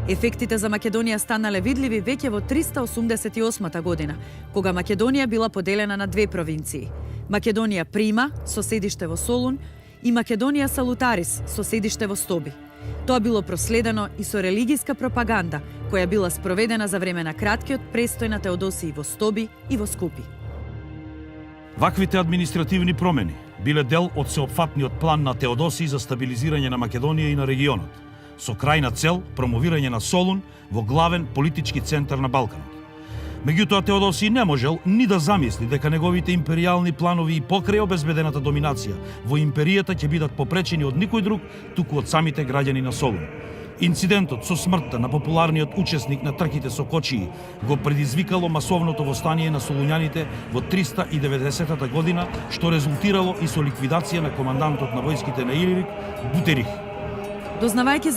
Ефектите за Македонија станале видливи веќе во 388 година, кога Македонија била поделена на две провинции. Македонија Прима, со седиште во Солун, и Македонија Салутарис, со седиште во Стоби. Тоа било проследено и со религиска пропаганда, која била спроведена за време на краткиот престој на Теодосиј во Стоби и во Скупи. Ваквите административни промени биле дел од сеопфатниот план на Теодосиј за стабилизирање на Македонија и на регионот, со крајна цел промовирање на Солун во главен политички центар на Балканот. Меѓутоа Теодосиј не можел ни да замисли дека неговите империјални планови и покрај обезбедената доминација во империјата ќе бидат попречени од никој друг, туку од самите граѓани на Солун. Инцидентот со смртта на популарниот учесник на трките со кочии го предизвикало масовното востание на солуњаните во 390 година, што резултирало и со ликвидација на командантот на војските на Илирик, Бутерих. Дознавајќи за